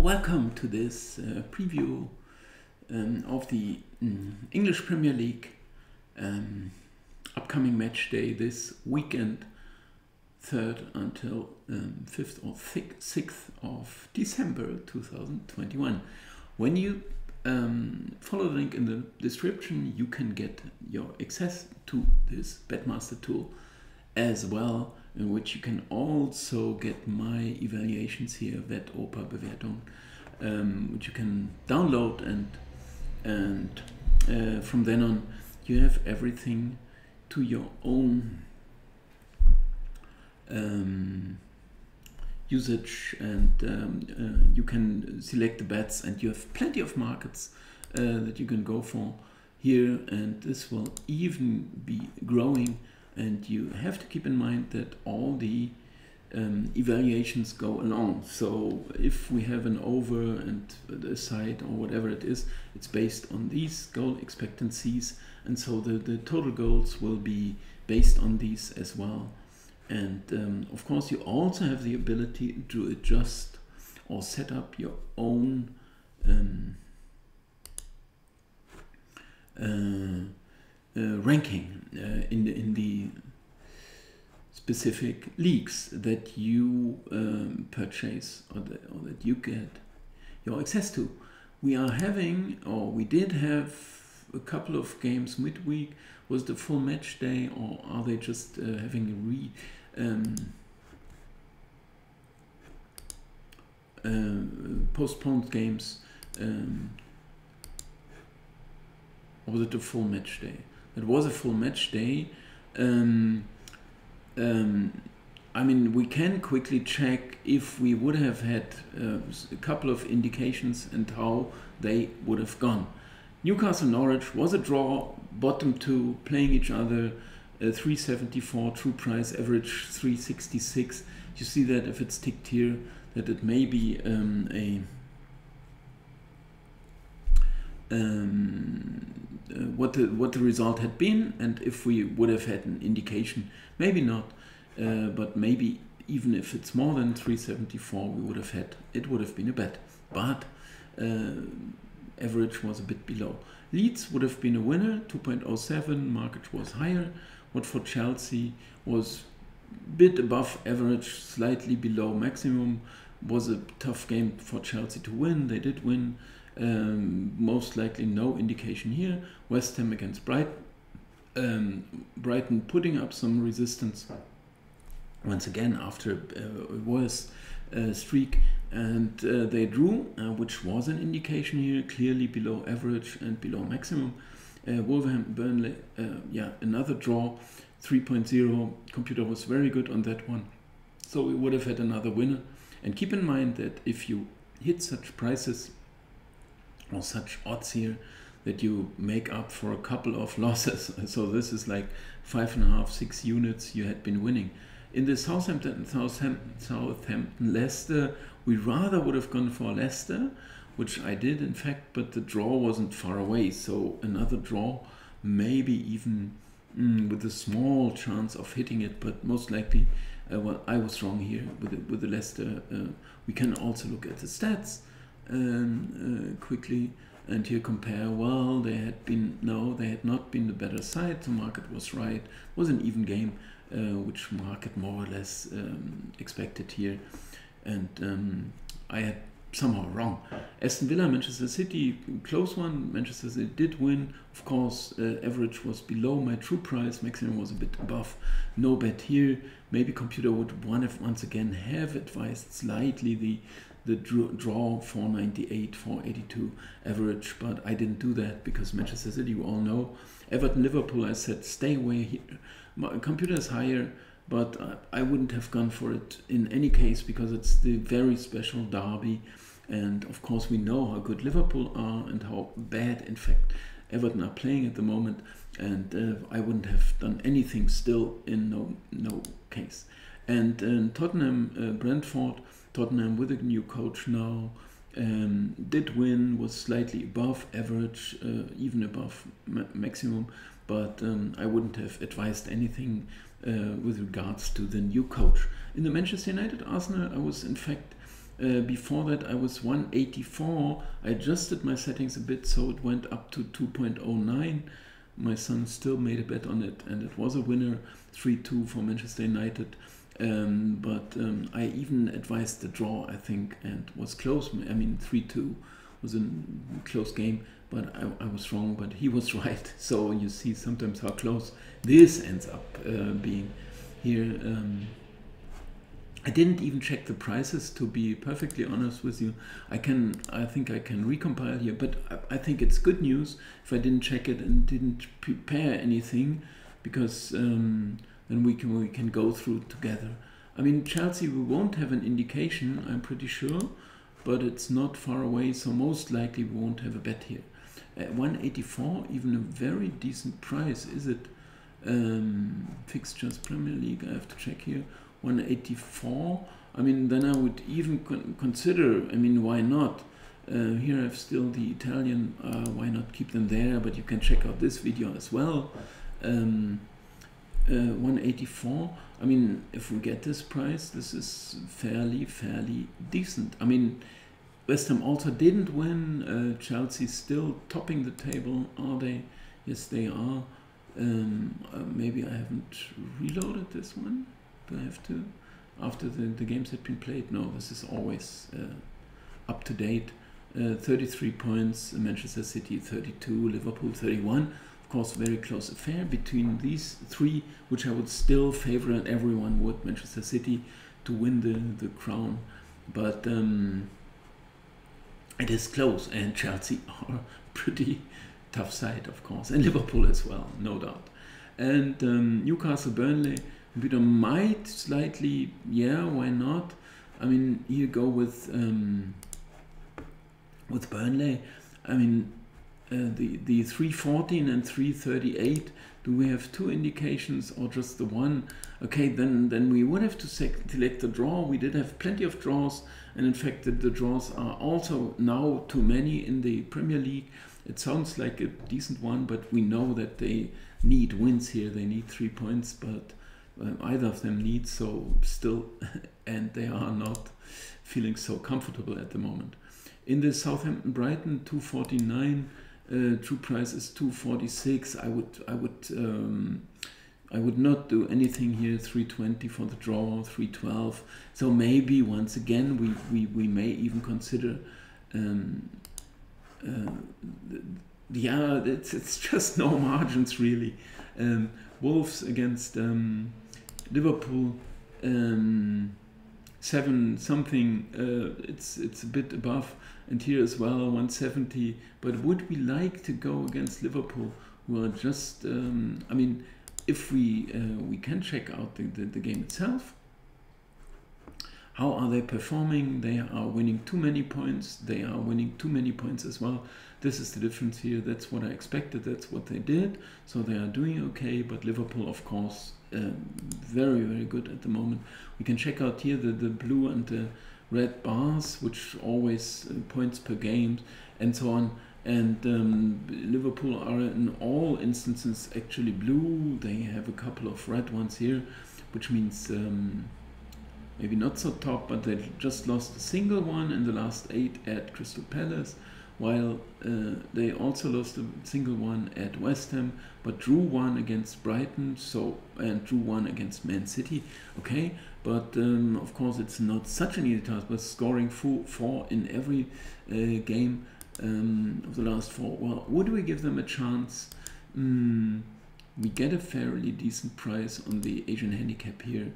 welcome to this preview of the English Premier League upcoming match day this weekend, 3rd until 5th or 6th of December 2021. When you follow the link in the description, you can get your access to this Betmaster tool as well, in which you can also get my evaluations here, Wett-Oper-Bewertung, which you can download, and from then on you have everything to your own usage, and you can select the bets, and you have plenty of markets that you can go for here, and this will even be growing. And you have to keep in mind that all the evaluations go along. So if we have an over and a side or whatever it is, it's based on these goal expectancies, and so the total goals will be based on these as well. And of course you also have the ability to adjust or set up your own ranking in the specific leagues that you purchase or that you get your access to. We are having, or we did have, a couple of games midweek. Was the full match day, or are they just having postponed games? Or was it a full match day? It was a full match day. I mean, we can quickly check if we would have had a couple of indications and how they would have gone. Newcastle Norwich was a draw, bottom two playing each other, 374 true price, average 366. You see that if it's ticked here, that it may be what the result had been, and if we would have had an indication, maybe not, but maybe even if it's more than 374, we would have had, it would have been a bet, but average was a bit below. Leeds would have been a winner, 2.07, market was higher. Watford Chelsea was a bit above average, slightly below maximum. Was a tough game for Chelsea to win. They did win. Most likely no indication here. West Ham against Brighton putting up some resistance once again after a worse streak, and they drew, which was an indication here, clearly below average and below maximum. Wolverhampton Burnley, yeah, another draw, 3.0. Computer was very good on that one, so we would have had another winner. And keep in mind that if you hit such prices or such odds here, that you make up for a couple of losses. So this is like 5.5, 6 units you had been winning. In the Southampton Leicester, we rather would have gone for Leicester, which I did in fact, but the draw wasn't far away. So another draw, maybe even with a small chance of hitting it, but most likely, well, I was wrong here with the Leicester. We can also look at the stats quickly, and here compare. Well, they had not been the better side. The market was right. It was an even game, which market more or less expected here, and I had somehow wrong. Aston Villa, Manchester City, close one. Manchester City did win. Of course, average was below my true price. Maximum was a bit above. No bet here. Maybe computer would once again have advised slightly the draw 498, 482 average, but I didn't do that because Manchester City, you all know. Everton, Liverpool, I said stay away here. My computer is higher, but I wouldn't have gone for it in any case because it's the very special derby, and of course we know how good Liverpool are and how bad in fact Everton are playing at the moment, and I wouldn't have done anything still in no case. And Tottenham, Brentford, Tottenham with a new coach now, did win, was slightly above average, even above maximum, but I wouldn't have advised anything with regards to the new coach. In the Manchester United Arsenal, I was in fact Before that I was 184. I adjusted my settings a bit so it went up to 2.09. My son still made a bet on it and it was a winner, 3-2 for Manchester United. But I even advised the draw, I think, and was close. I mean, 3-2 was a close game, but I was wrong, but he was right. So you see sometimes how close this ends up being here. I didn't even check the prices, to be perfectly honest with you. I think I can recompile here, but I think it's good news if I didn't check it and didn't prepare anything, because then we can go through together. I mean, Chelsea, we won't have an indication, I'm pretty sure, but it's not far away, so most likely we won't have a bet here. At 184, even a very decent price, is it? Fixtures Premier League, I have to check here. 184. I mean, then I would even consider, I mean, why not? Here I have still the Italian, why not keep them there? But you can check out this video as well. 184. I mean, if we get this price, this is fairly decent. I mean, West Ham also didn't win. Chelsea still topping the table, are they? Yes, they are. Maybe I haven't reloaded this one. Do I have to? After the games had been played? No, this is always up to date. 33 points, Manchester City 32, Liverpool 31. Of course, very close affair between these three, which I would still favor, and everyone would, Manchester City to win the crown. But it is close, and Chelsea are pretty tough side, of course, and Liverpool as well, no doubt. And Newcastle, Burnley, Peter might slightly, yeah, why not? I mean, you go with Burnley. I mean, the 314 and 338. Do we have two indications or just the one? Okay, then we would have to select the draw. We did have plenty of draws, and in fact, the draws are also now too many in the Premier League. It sounds like a decent one, but we know that they need wins here. They need 3 points, but either of them needs so still, and they are not feeling so comfortable at the moment. In the Southampton Brighton 249, true price is 246. I would not do anything here. 320 for the draw, 312. So maybe once again we may even consider. Yeah, it's just no margins really. Wolves against Liverpool, 7 something. It's a bit above, and here as well 170. But would we like to go against Liverpool, who are just? I mean, if we can check out the game itself. How are they performing? They are winning too many points. They are winning too many points as well. This is the difference here. That's what I expected. That's what they did. So they are doing okay. But Liverpool, of course, very good at the moment. We can check out here the blue and the red bars, which always points per game and so on. And Liverpool are in all instances actually blue. They have a couple of red ones here, which means maybe not so top, but they just lost a single one in the last 8 at Crystal Palace, while they also lost a single one at West Ham, but drew one against Brighton, and drew one against Man City. Okay, but of course it's not such an easy task, but scoring 4 in every game of the last 4. Well, would we give them a chance? We get a fairly decent price on the Asian handicap here.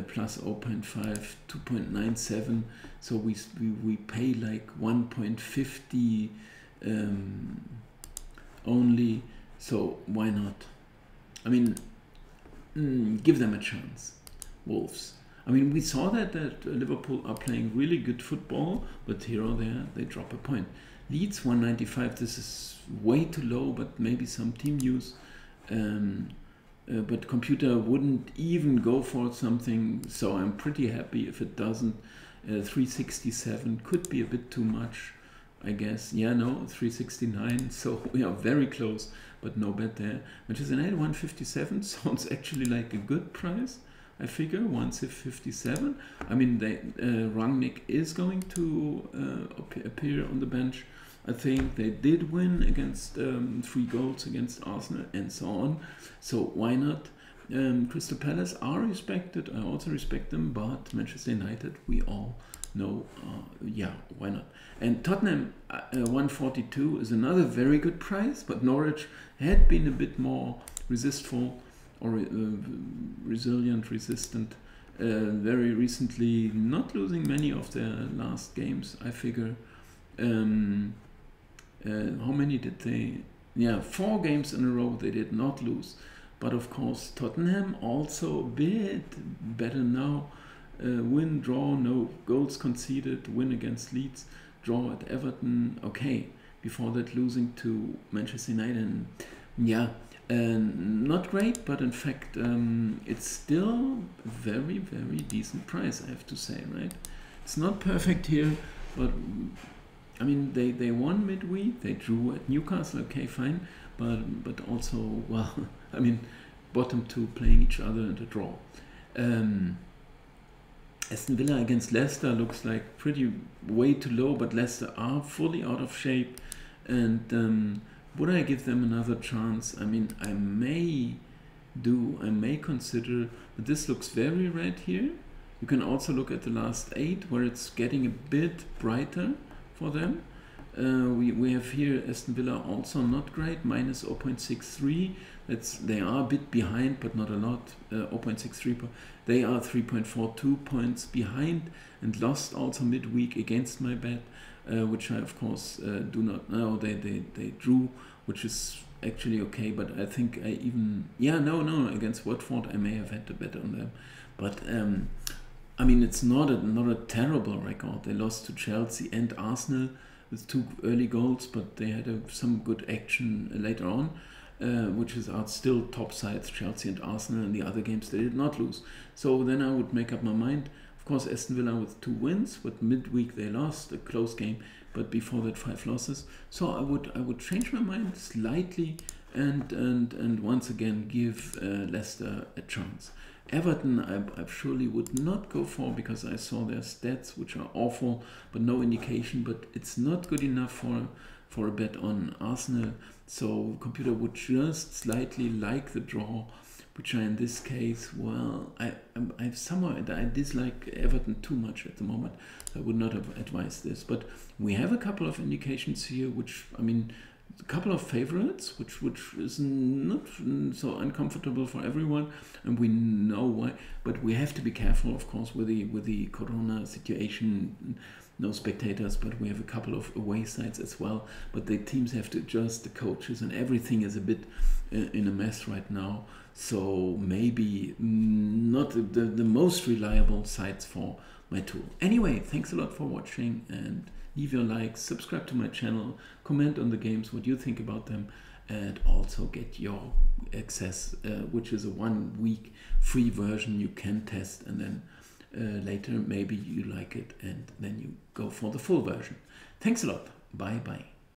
Plus 0.5, 2.97, so we pay like 1.50 only, so why not? I mean, give them a chance, Wolves. I mean, we saw that Liverpool are playing really good football, but here or there they drop a point. Leeds 195, this is way too low, but maybe some team news. But computer wouldn't even go for something, so I'm pretty happy if it doesn't. 367 could be a bit too much, I guess. Yeah, no, 369, so we are very close, but no bet there. Manchester United 157 sounds actually like a good price. I figure, once if 57. I mean, Rangnick is going to appear on the bench. I think they did win against 3 goals against Arsenal and so on. So why not? Crystal Palace are respected. I also respect them, but Manchester United, we all know, yeah, why not? And Tottenham 142 is another very good price, but Norwich had been a bit more resistant, resistant very recently, not losing many of their last games, I figure. How many did they? Yeah, 4 games in a row they did not lose. But of course, Tottenham also a bit better now. Win, draw, no goals conceded, win against Leeds, draw at Everton. Okay, before that losing to Manchester United. And yeah, not great, but in fact, it's still a very, very decent price, I have to say, right? It's not perfect here, but I mean, they won midweek, they drew at Newcastle, okay, fine, but also, well, I mean, bottom 2 playing each other and a draw. Aston Villa against Leicester looks like pretty way too low, but Leicester are fully out of shape. And would I give them another chance? I mean, I may consider, but this looks very red here. You can also look at the last 8 where it's getting a bit brighter for them. We have here Aston Villa also not great, minus 0.63. They are a bit behind, but not a lot. 0.63. They are 3.42 points behind and lost also midweek against my bet, which I of course do not know. They drew, which is actually okay, but I think I even against Watford I may have had to bet on them, but I mean, it's not a terrible record. They lost to Chelsea and Arsenal with 2 early goals, but they had some good action later on, which are still top sides, Chelsea and Arsenal, and the other games they did not lose. So then I would make up my mind. Of course, Aston Villa with 2 wins, but midweek they lost, a close game, but before that 5 losses. So I would change my mind slightly and once again give Leicester a chance. Everton I surely would not go for, because I saw their stats, which are awful, but no indication. But it's not good enough for a bet on Arsenal. So computer would just slightly like the draw, which I in this case, well, I dislike Everton too much at the moment. I would not have advised this. But we have a couple of indications here, which, I mean, a couple of favorites, which is not so uncomfortable for everyone, and we know why. But we have to be careful, of course, with the Corona situation. No spectators, but we have a couple of away sides as well. But the teams have to adjust, the coaches, and everything is a bit in a mess right now. So maybe not the most reliable sites for my tool. Anyway, thanks a lot for watching, and leave your likes, subscribe to my channel, comment on the games, what you think about them, and also get your access, which is a 1-week free version you can test, and then later maybe you like it and then you go for the full version. Thanks a lot. Bye bye.